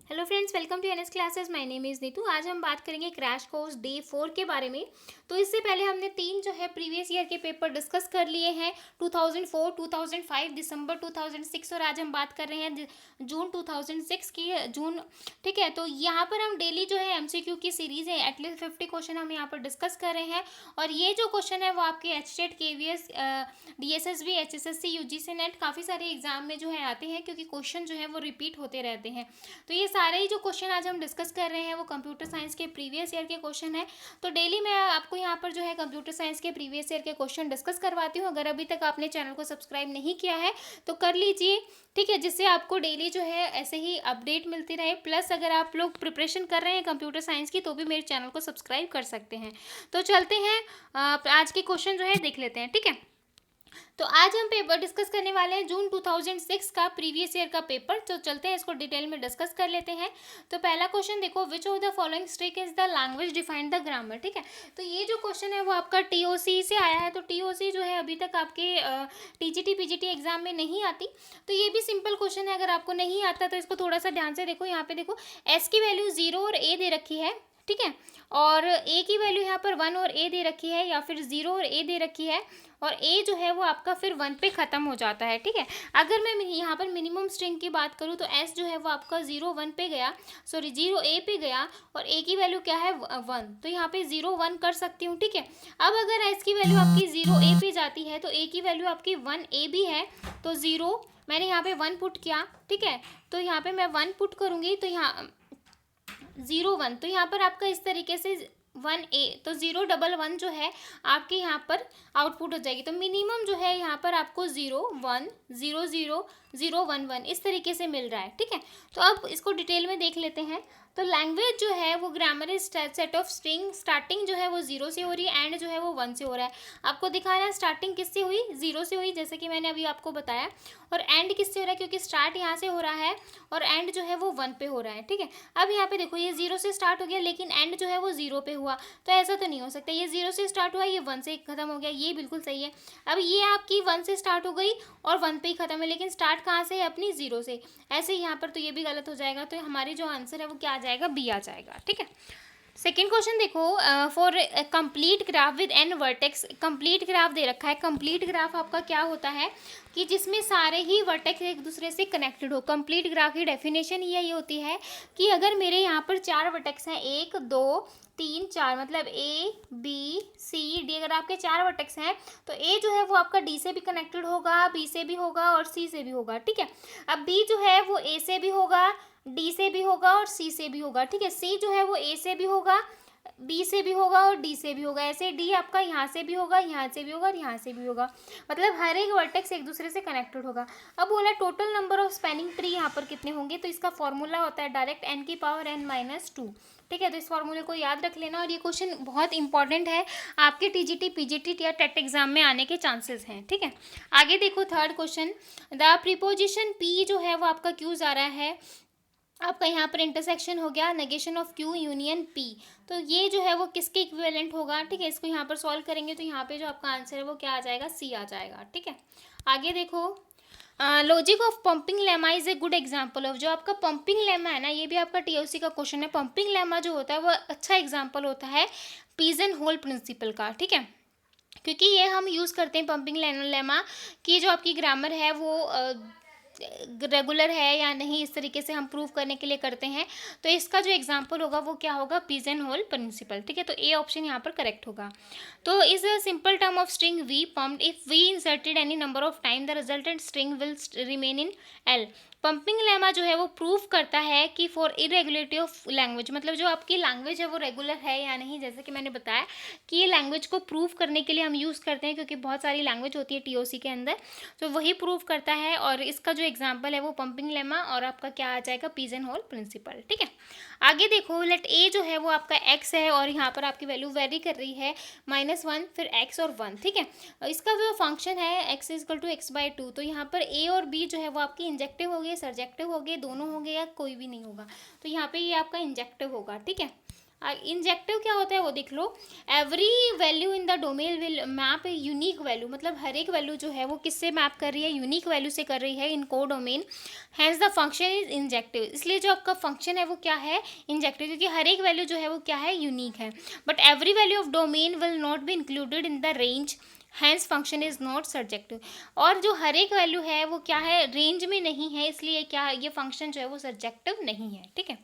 Hello friends, welcome to NS classes. My name is Neetu. आज हम बात करेंगे क्रैश कोर्स डे 4 के बारे में। तो इससे पहले हमने तीन जो है प्रीवियस ईयर के पेपर डिस्कस कर लिए हैं, 2004, 2005, दिसंबर 2006, और आज हम बात कर रहे हैं जून 2006 की। जून, ठीक है। तो यहाँ पर हम डेली जो है एमसीक्यू की सीरीज़ है, एटलीस्ट 50 क्वेश्चन हम यहाँ पर डिस्कस कर रहे हैं। और ये जो क्वेश्चन है वो आपके HTET, KVS, DSSB, HSSC, UGC net, काफ़ी सारे एग्जाम में जो है आते हैं, क्योंकि क्वेश्चन जो है वो रिपीट होते रहते हैं। तो ये सारे ही जो क्वेश्चन आज हम डिस्कस कर रहे हैं वो कंप्यूटर साइंस के प्रीवियस ईयर के क्वेश्चन है। तो डेली मैं आपको यहाँ पर जो है कंप्यूटर साइंस के प्रीवियस ईयर के क्वेश्चन डिस्कस करवाती हूँ। अगर अभी तक आपने चैनल को सब्सक्राइब नहीं किया है तो कर लीजिए, ठीक है, जिससे आपको डेली जो है ऐसे ही अपडेट मिलती रहे। प्लस अगर आप लोग प्रिपरेशन कर रहे हैं कंप्यूटर साइंस की तो भी मेरे चैनल को सब्सक्राइब कर सकते हैं। तो चलते हैं, आज के क्वेश्चन जो है देख लेते हैं, ठीक है। तो आज हम पेपर डिस्कस करने वाले हैं जून 2006 का प्रीवियस ईयर का पेपर। तो चलते हैं, इसको डिटेल में डिस्कस कर लेते हैं। तो पहला क्वेश्चन देखो, which of the following string is the language defined the grammar, ठीक है। तो ये जो क्वेश्चन है वो आपका टीओसी से आया है। तो टीओसी जो है अभी तक आपके टीजीटी पीजीटी एग्जाम में नहीं आती। तो ये भी सिंपल क्वेश्चन है, अगर आपको नहीं आता तो इसको थोड़ा सा ध्यान से देखो। यहाँ पे देखो, एस की वैल्यू 0 और ए दे रखी है, ठीक है, और ए की वैल्यू यहाँ पर 1 और ए दे रखी है, या फिर 0 और ए दे रखी है, और ए जो है वो आपका फिर 1 पे ख़त्म हो जाता है, ठीक है। अगर मैं यहाँ पर मिनिमम स्ट्रिंग की बात करूँ तो एस जो है वो आपका 0 1 पे गया, सॉरी 0 ए पे गया, और ए की वैल्यू क्या है 1, तो यहाँ पे 0 1 कर सकती हूँ, ठीक है। अब अगर एस की वैल्यू आपकी 0 ए पे जाती है तो ए की वैल्यू आपकी 1 ए भी है, तो 0 मैंने यहाँ पे 1 पुट किया, ठीक है। तो यहाँ पे मैं 1 पुट करूँगी तो यहाँ 0 1, तो यहाँ पर आपका इस तरीके से 1 ए, तो 0 1 1 जो है आपके यहाँ पर आउटपुट हो जाएगी। तो मिनिमम जो है यहाँ पर आपको 0 1 0 0 0 1 1 इस तरीके से मिल रहा है, ठीक है। तो अब इसको डिटेल में देख लेते हैं। तो लैंग्वेज जो है वो grammar is set of string, starting जो है वो 0 से हो रही है, एंड जो है वो 1 से हो रहा है। आपको दिखाना है स्टार्टिंग किससे हुई, 0 से हुई, जैसे कि मैंने अभी आपको बताया, और एंड किससे हो रहा है, क्योंकि स्टार्ट यहाँ से हो रहा है और एंड जो है वो 1 पे हो रहा है, ठीक है। अब यहाँ पे देखो, ये 0 से स्टार्ट हो गया लेकिन एंड जो है वो 0 पे हुआ, तो ऐसा तो नहीं हो सकता। ये 0 से स्टार्ट हुआ, ये 1 से खत्म हो गया, ये बिल्कुल सही है। अब ये आपकी 1 से स्टार्ट हो गई और 1 पे ही खत्म है, लेकिन स्टार्ट कहाँ से है, अपनी 0 से, ऐसे ही यहाँ पर, तो ये भी गलत हो जाएगा। तो हमारी जो आंसर है वो क्या आ जाएगा, बी आ जाएगा, ठीक है। सेकेंड क्वेश्चन देखो, for complete graph with N vertex, complete graph दे रखा है। कंप्लीट ग्राफ आपका क्या होता है कि जिसमें सारे ही वर्टेक्स एक दूसरे से कनेक्टेड हो। कंप्लीट ग्राफ की डेफिनेशन यही होती है कि अगर मेरे यहाँ पर 4 वर्टेक्स हैं, 1 2 3 4, मतलब ए बी सी डी, अगर आपके 4 वर्टेक्स हैं तो ए जो है वो आपका डी से भी कनेक्टेड होगा, बी से भी होगा और सी से भी होगा, ठीक है। अब बी जो है वो ए से भी होगा, डी से भी होगा और सी से भी होगा, ठीक है। सी जो है वो ए से भी होगा, बी से भी होगा और डी से भी होगा। ऐसे डी आपका यहाँ से भी होगा, यहाँ से भी होगा और यहाँ से भी होगा, मतलब हर एक वर्टेक्स एक दूसरे से कनेक्टेड होगा। अब बोला total number of spanning tree यहाँ पर कितने होंगे, तो इसका फॉर्मूला होता है डायरेक्ट n की पावर n-2, ठीक है। तो इस फॉर्मूले को याद रख लेना, और ये क्वेश्चन बहुत इंपॉर्टेंट है, आपके टीजीटी पीजीटी या टेट एग्जाम में आने के चांसेस हैं, ठीक है। आगे देखो, third question, the preposition P जो है वो आपका क्यों जा रहा है, आपका यहाँ पर इंटरसेक्शन हो गया, negation of Q union P, तो ये जो है वो किसके इक्विवेलेंट होगा, ठीक है। इसको यहाँ पर सॉल्व करेंगे तो यहाँ पे जो आपका आंसर है वो क्या आ जाएगा, सी आ जाएगा, ठीक है। आगे देखो, logic of pumping lemma is a good example of, जो आपका पंपिंग लेमा है ना, ये भी आपका टीओसी का क्वेश्चन है। पंपिंग लेमा जो होता है वो अच्छा एग्जाम्पल होता है पिजन होल प्रिंसिपल का, ठीक है, क्योंकि ये हम यूज़ करते हैं पंपिंग लेमा की जो आपकी ग्रामर है वो रेगुलर है या नहीं, इस तरीके से हम प्रूव करने के लिए करते हैं। तो इसका जो एग्जांपल होगा वो क्या होगा, पिजन होल प्रिंसिपल, ठीक है। तो ए ऑप्शन यहाँ पर करेक्ट होगा। तो is a simple term of string we pumped if we inserted any number of time the resultant string will remain in L. Pumping lemma जो है वो प्रूव करता है कि फॉर इरेगुलरिटी ऑफ लैंग्वेज, मतलब जो आपकी लैंग्वेज है वो रेगुलर है या नहीं, जैसे कि मैंने बताया कि ये लैंग्वेज को प्रूव करने के लिए हम यूज़ करते हैं, क्योंकि बहुत सारी लैंग्वेज होती है टीओसी के अंदर, तो वही प्रूव करता है। और इसका जो एग्जाम्पल है वो पंपिंग लेमा और आपका क्या आ जाएगा, पिजन होल प्रिंसिपल, ठीक है। आगे देखो, लेट ए जो है वो आपका एक्स है और यहाँ पर आपकी वैल्यू वेरी कर रही है, -1 फिर एक्स और 1, ठीक है। इसका जो फंक्शन है एक्स इक्वल टू x/2, तो यहाँ पर ए और बी जो है वो आपकी इंजेक्टिव हो गए, सरजेक्टिव हो गए, दोनों होंगे या कोई भी नहीं होगा, तो यहाँ पे ये आपका इंजेक्टिव होगा, ठीक है। इंजेक्टिव क्या होता है वो देख लो। Every value in the domain will map a unique value, मतलब हर एक वैल्यू जो है वो किससे मैप कर रही है, यूनिक वैल्यू से कर रही है in codomain. Hence the function is injective, इसलिए जो आपका फंक्शन है वो क्या है, इंजेक्टिव, क्योंकि हर एक वैल्यू जो है वो क्या है, यूनिक है। But every value of domain will not be included in the range, hence function is not subjective. और जो हर एक वैल्यू है वो क्या है, रेंज में नहीं है, इसलिए क्या ये फंक्शन जो है वो सब्जेक्टिव नहीं है। ठीक है,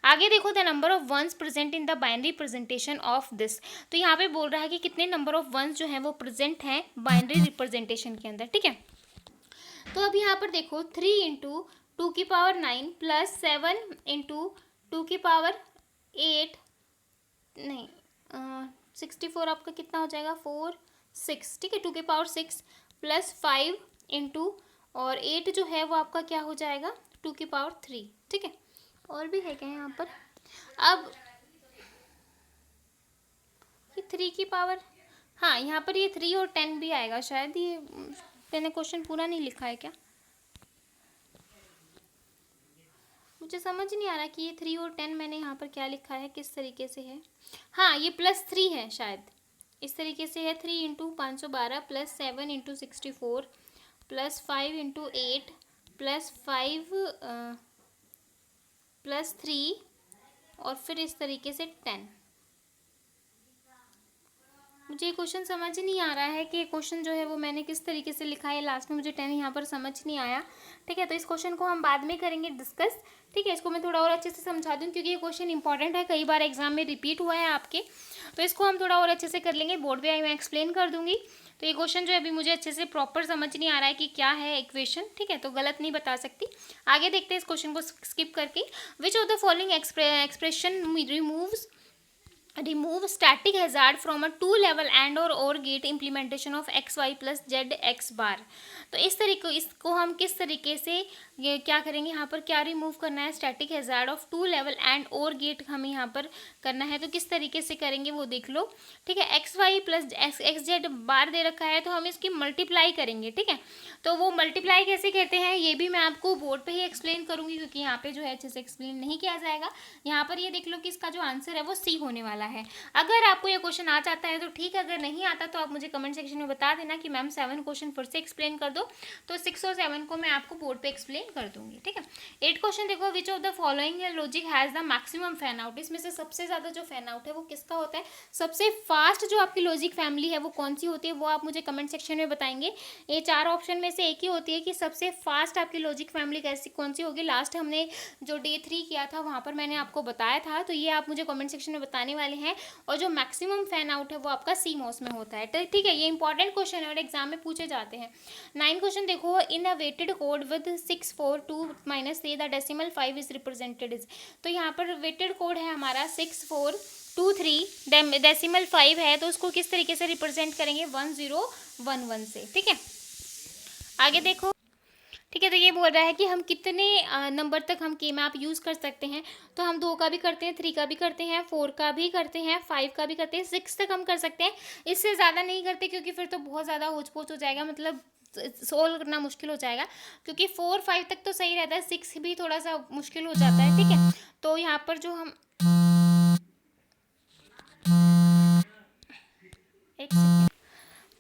आगे देखो, the number of ones present in the binary presentation of this. तो यहाँ पे बोल रहा है कि कितने नंबर ऑफ वंस जो है वो प्रेजेंट हैं बाइनरी रिप्रेजेंटेशन के अंदर। ठीक है, तो अब यहाँ पर देखो 3 इंटू 2⁹ प्लस 7 इंटू 2⁸, नहीं 64 आपका कितना हो जाएगा, 4 6। ठीक है, 2⁶ प्लस 5 इंटू और 8 जो है वो आपका क्या हो जाएगा, 2⁵। ठीक है, और भी है क्या यहाँ पर, अब ये 3 हाँ यहाँ पर ये 3 और 10 भी आएगा शायद, ये मैंने क्वेश्चन पूरा नहीं लिखा है क्या, मुझे समझ नहीं आ रहा कि ये 3 और 10 मैंने यहाँ पर क्या लिखा है, किस तरीके से है। हाँ ये +3 है शायद, इस तरीके से है। 3 into 512 plus 7 into 64 plus 5 into 8 plus 5 plus 3 और फिर इस तरीके से 10। मुझे ये क्वेश्चन समझ नहीं आ रहा है कि ये क्वेश्चन जो है वो मैंने किस तरीके से लिखा है, लास्ट में मुझे 10 यहाँ पर समझ नहीं आया। ठीक है, तो इस क्वेश्चन को हम बाद में करेंगे डिस्कस। ठीक है, इसको मैं थोड़ा और अच्छे से समझा दूँ क्योंकि ये क्वेश्चन इंपॉर्टेंट है, कई बार एग्जाम में रिपीट हुआ है आपके, तो इसको हम थोड़ा और अच्छे से कर लेंगे, बोर्ड पे मैं एक्सप्लेन कर दूंगी। तो ये क्वेश्चन जो है अभी मुझे अच्छे से प्रॉपर समझ नहीं आ रहा है कि क्या है इक्वेशन। ठीक है, तो गलत नहीं बता सकती। आगे देखते हैं इस क्वेश्चन को स्किप करके। विच of the following expression remove static hazard from a two level and or gate implementation of xy plus z x bar। तो इस तरीके इसको हम किस तरीके से ये क्या करेंगे, यहाँ पर क्या रिमूव करना है, static hazard of two level and और गेट हमें यहाँ पर करना है, तो किस तरीके से करेंगे वो देख लो। ठीक है, X Y plus X Z bar दे रखा है तो हम इसकी मल्टीप्लाई करेंगे। ठीक है, तो वो मल्टीप्लाई कैसे कहते हैं ये भी मैं आपको बोर्ड पे ही एक्सप्लेन करूंगी क्योंकि यहाँ पे जो है अच्छे से एक्सप्लेन नहीं किया जाएगा। यहाँ पर ये देख लो कि इसका जो आंसर है वो सी होने वाला है। अगर आपको ये क्वेश्चन आ जाता है तो ठीक है, अगर नहीं आता तो आप मुझे कमेंट सेक्शन में बता देना कि मैम 7 क्वेश्चन फिर से एक्सप्लेन कर दो, तो 6 और 7 को मैं आपको बोर्ड पे एक्सप्लेन कर दूंगी। ठीक है, 8 क्वेश्चन देखो, which of the following logic has the maximum fan out. इसमें से सबसे ज़्यादा जो फैन आउट है वो किसका होता है, सबसे फास्ट जो आपकी लॉजिक फैमिली है वो कौन सी होती है, वो आप मुझे कमेंट सेक्शन में बताएंगे। ये 4 ऑप्शन में से एक ही होती है कि सबसे फास्ट आपकी लॉजिक फैमिली कैसी कौन सी होगी। लास्ट हमने जो डे 3 किया था वहाँ पर मैंने आपको बताया था, तो ये आप मुझे कमेंट सेक्शन में बताने वाले हैं। और जो मैक्सिमम फैन आउट है वो आपका सी मॉस में होता है। तो ठीक है, ये इंपॉर्टेंट क्वेश्चन है और एग्जाम में पूछे जाते हैं। 9 क्वेश्चन देखो, in a weighted code with 6 4 2 -3 the decimal 5 is represented is. तो यहाँ पर वेटेड कोड है हमारा 6 4 2 3, डेसिमल 5 है, तो उसको किस तरीके से रिप्रेजेंट करेंगे, 1 0 1 1 से। ठीक है, आगे देखो। ठीक है, तो ये बोल रहा है कि हम कितने नंबर तक हम के मैप यूज़ कर सकते हैं, तो हम 2 का भी करते हैं, 3 का भी करते हैं, 4 का भी करते हैं, 5 का भी करते हैं, 6 तक हम कर सकते हैं। इससे ज़्यादा नहीं करते क्योंकि फिर तो बहुत ज़्यादा होच पोच हो जाएगा, मतलब सोल्व करना मुश्किल हो जाएगा। क्योंकि 4 5 तक तो सही रहता है, 6 भी थोड़ा सा मुश्किल हो जाता है। ठीक है, तो यहाँ पर जो हम एक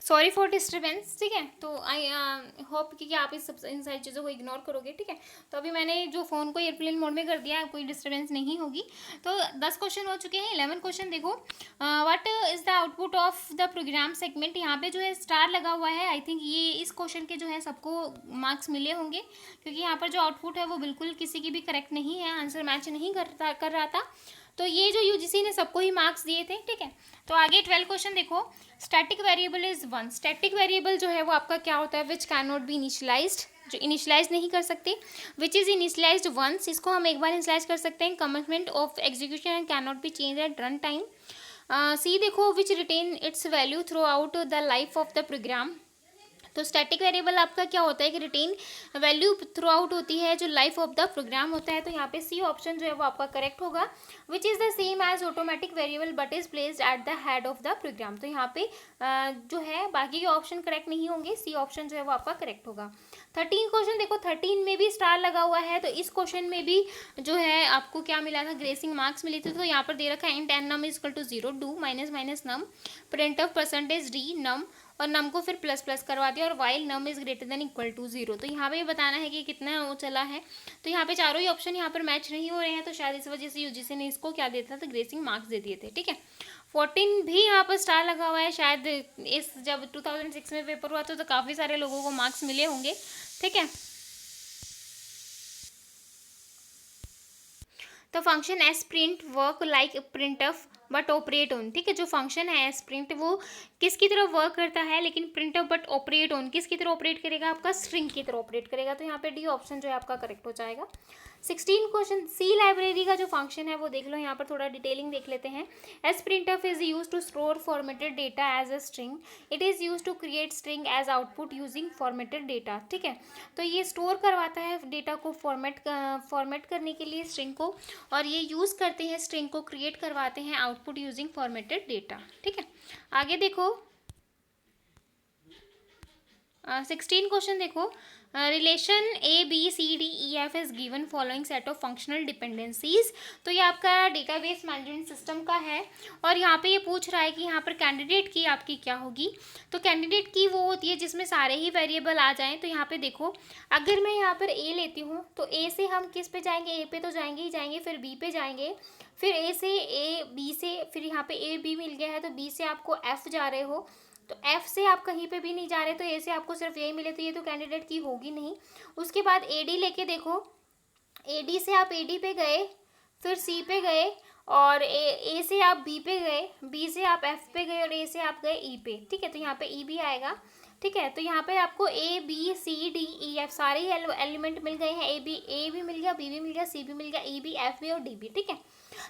सॉरी फॉर डिस्टर्बेंस। ठीक है, तो आई होप कि आप इन सारी चीज़ों को इग्नोर करोगे। ठीक है, तो अभी मैंने जो फ़ोन को एयरप्लेन मोड में कर दिया है, कोई डिस्टर्बेंस नहीं होगी। तो 10 क्वेश्चन हो चुके हैं। 11 क्वेश्चन देखो, what is the output of the program segment. यहाँ पे जो है स्टार लगा हुआ है, आई थिंक ये इस क्वेश्चन के जो है सबको मार्क्स मिले होंगे क्योंकि यहाँ पर जो आउटपुट है वो बिल्कुल किसी की भी करेक्ट नहीं है, आंसर मैच नहीं कर रहा था, तो ये जो यूजीसी ने सबको ही मार्क्स दिए थे। ठीक है, तो आगे 12 क्वेश्चन देखो, static variable is 1। Static variable जो है वो आपका क्या होता है, which can not B initialised, जो इनिशियलाइज नहीं कर सकते। विच इज़ इनिशियलाइज्ड वंस, इसको हम एक बार इनिशियलाइज कर सकते हैं। Commitment of execution and can not be change at run time. C देखो, which retain its value throughout the life of the program. तो स्टैटिक वेरिएबल आपका क्या होता है कि रिटेन वैल्यू थ्रू आउट होती है जो लाइफ ऑफ द प्रोग्राम होता है, तो यहाँ पे सी ऑप्शन जो है वो आपका करेक्ट होगा। Which is the same as automatic variable but is placed at the head of the program. तो यहाँ पे जो है बाकी के ऑप्शन करेक्ट नहीं होंगे, सी ऑप्शन जो है वो आपका करेक्ट होगा। 13 क्वेश्चन देखो, 13 में भी स्टार लगा हुआ है, तो इस क्वेश्चन में भी जो है आपको क्या मिला था, ग्रेसिंग मार्क्स मिले थे। तो यहाँ पर दे रखा है int N num is equal to 0, do minus minus num, print of percentage D num, और नम को फिर प्लस प्लस करवा दिया, और while num is greater than equal to 0। तो यहाँ पे ये बताना है कि कितना वो चला है। तो यहाँ पे चारों ही ऑप्शन यहाँ पर मैच नहीं हो रहे हैं, तो शायद इस वजह से यूजीसी ने इसको क्या देता था, तो ग्रेसिंग मार्क्स दे दिए थे। ठीक है, 14 भी यहाँ पर स्टार लगा हुआ है। शायद इस जब 2006 में पेपर हुआ था तो काफ़ी सारे लोगों को मार्क्स मिले होंगे। ठीक है, तो function S print work like print of but operate on. ठीक है, जो फंक्शन है एस प्रिंट वो किसकी तरह वर्क करता है, लेकिन print of but operate on किसकी तरह ऑपरेट करेगा, आपका स्ट्रिंग की तरह ऑपरेट करेगा। तो यहाँ पे डी ऑप्शन जो है आपका करेक्ट हो जाएगा। 16 क्वेश्चन, सी लाइब्रेरी का जो फंक्शन है वो देख लो। यहाँ पर थोड़ा डिटेलिंग देख लेते हैं। S print of is use to store formatted data as a string, it is use to create string as output using formatted data. ठीक है, तो ये स्टोर करवाता है डेटा को फॉर्मेट करने के लिए स्ट्रिंग को, और ये यूज़ करते हैं स्ट्रिंग को क्रिएट करवाते हैं आउटपुट यूजिंग फॉर्मेटेड डेटा। ठीक है, आगे देखो 16 क्वेश्चन देखो। Relation A B C D E F is given following set of functional dependencies. तो ये आपका डेटाबेस मैनेजमेंट सिस्टम का है, और यहाँ पे ये पूछ रहा है कि यहाँ पर कैंडिडेट की आपकी क्या होगी। तो कैंडिडेट की वो होती है जिसमें सारे ही वेरिएबल आ जाएं। तो यहाँ पे देखो, अगर मैं यहाँ पर ए लेती हूँ तो ए से हम किस पे जाएंगे, ए पे तो जाएंगे ही जाएंगे, फिर बी पे जाएंगे, फिर ए से ए बी से, फिर यहाँ पे ए बी मिल गया है तो बी से आपको एफ जा रहे हो, तो एफ से आप कहीं पे भी नहीं जा रहे, तो ए से आपको सिर्फ यही मिले, तो ये तो कैंडिडेट की होगी नहीं। उसके बाद ए डी लेके देखो, ए डी से आप ए डी पे गए, फिर सी पे गए, और ए से आप बी पे गए, बी से आप एफ पे गए, और ए से आप गए ई पे। ठीक है, तो यहाँ पे ई भी आएगा। ठीक है, तो यहाँ पे आपको A B C D E F सारे ही एलिमेंट मिल गए हैं। ए भी मिल गया, बी भी मिल गया, सी भी मिल गया, ई भी, एफ भी और डी भी। ठीक है,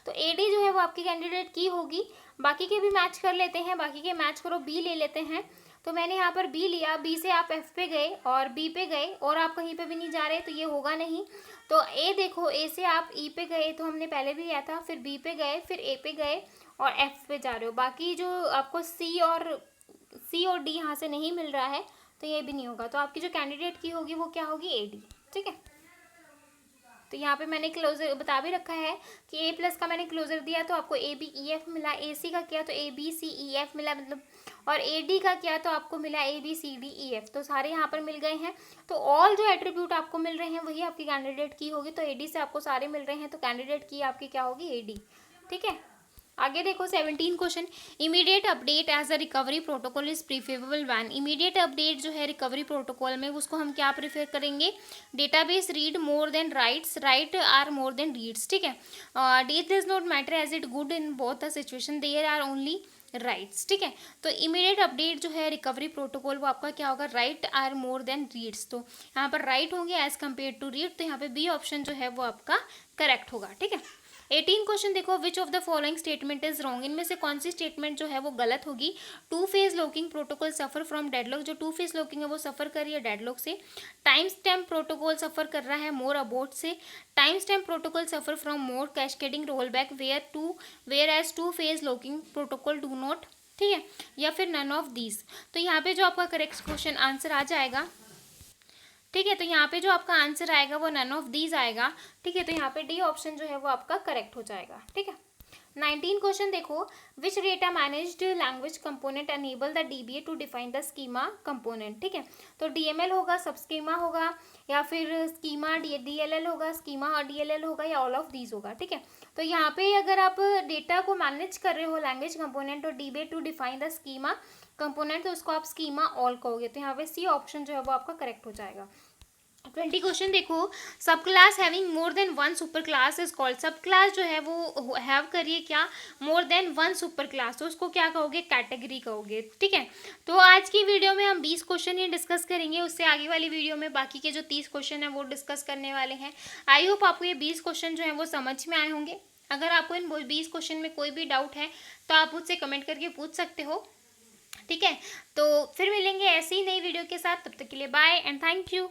तो ए डी जो है वो आपकी कैंडिडेट की होगी। बाकी के भी मैच कर लेते हैं, बाकी के मैच करो, बी ले लेते हैं। तो मैंने यहाँ पर बी लिया, बी से आप एफ पे गए और बी पे गए, और आप कहीं पे भी नहीं जा रहे, तो ये होगा नहीं। तो ए देखो, ए से आप ई पे गए तो हमने पहले भी लिया था, फिर बी पे गए, फिर ए पे गए और एफ पे जा रहे हो। बाकी जो आपको सी और डी यहाँ से नहीं मिल रहा है, तो ये भी नहीं होगा। तो आपकी जो कैंडिडेट की होगी वो क्या होगी, ए डी। ठीक है, तो यहाँ पे मैंने क्लोजर बता भी रखा है कि ए प्लस का मैंने क्लोजर दिया तो आपको ए बी ई एफ मिला, ए सी का किया तो ए बी सी ई एफ मिला, मतलब, और ए डी का किया तो आपको मिला A B C D E F. तो सारे यहाँ पर मिल गए हैं। तो ऑल जो एट्रीब्यूट आपको मिल रहे हैं वही आपकी कैंडिडेट की होगी। तो ए डी से आपको सारे मिल रहे हैं, तो कैंडिडेट की आपकी क्या होगी, ए डी। ठीक है, आगे देखो 17 question. Immediate update as a recovery protocol is preferable when. Immediate update जो है रिकवरी प्रोटोकॉल में, उसको हम क्या प्रीफर करेंगे, database read more than writes, write are more than reads. ठीक है, that does not matter as it good in both the situation, there are only writes. ठीक है, तो इमीडिएट अपडेट जो है रिकवरी प्रोटोकॉल वो आपका क्या होगा, write are more than reads. तो यहाँ पर राइट होंगे एज कम्पेयर टू रीड, तो यहाँ पे बी ऑप्शन जो है वो आपका करेक्ट होगा। ठीक है, 18 क्वेश्चन देखो, which of the following statement is wrong. इनमें से कौन सी स्टेटमेंट जो है वो गलत होगी। To phase locking protocol suffer from deadlock, जो टू फेज लॉकिंग है वो सफर कर रही है डेडलॉक से। टाइम स्टैम्प प्रोटोकॉल सफर कर रहा है मोर अबाउट से। Time stamp protocol suffer from more cascading roll back, whereas two phase locking protocol do not. ठीक है, या फिर नन ऑफ दीज। तो यहाँ पे जो आपका करेक्ट क्वेश्चन आंसर आ जाएगा। ठीक है, तो यहाँ पे जो आपका आंसर आएगा वो नन ऑफ दीज आएगा। ठीक है, तो यहाँ पे डी ऑप्शन जो है वो आपका करेक्ट हो जाएगा। ठीक है, 19 क्वेश्चन देखो, which data managed language component enable the DBA to define the schema component. ठीक है, तो डीएमएल होगा, सब स्कीमा होगा, या फिर स्कीमा डीएलएल होगा, स्कीमा और डीएलएल होगा, या ऑल ऑफ दीज होगा। ठीक है, तो यहाँ पे अगर आप डेटा को मैनेज कर रहे हो लैंग्वेज कंपोनेंट और DBA to define the schema component, तो उसको आप स्कीमा ऑल कहोगे। तो यहाँ पे सी ऑप्शन जो है वो आपका करेक्ट हो जाएगा। 20 क्वेश्चन देखो, सब class having more than one super class is called. सब क्लास जो है वो हैव करिए क्या, more than one super class, तो उसको क्या कहोगे, कैटेगरी कहोगे। ठीक है, तो आज की वीडियो में हम 20 क्वेश्चन ही डिस्कस करेंगे, उससे आगे वाली वीडियो में बाकी के जो 30 क्वेश्चन है वो डिस्कस करने वाले हैं। आई होप आपको ये 20 क्वेश्चन जो है वो समझ में आए होंगे। अगर आपको इन 20 क्वेश्चन में कोई भी डाउट है तो आप मुझसे कमेंट करके पूछ सकते हो। ठीक है, तो फिर मिलेंगे ऐसी ही नई वीडियो के साथ, तब तक के लिए बाय एंड थैंक यू।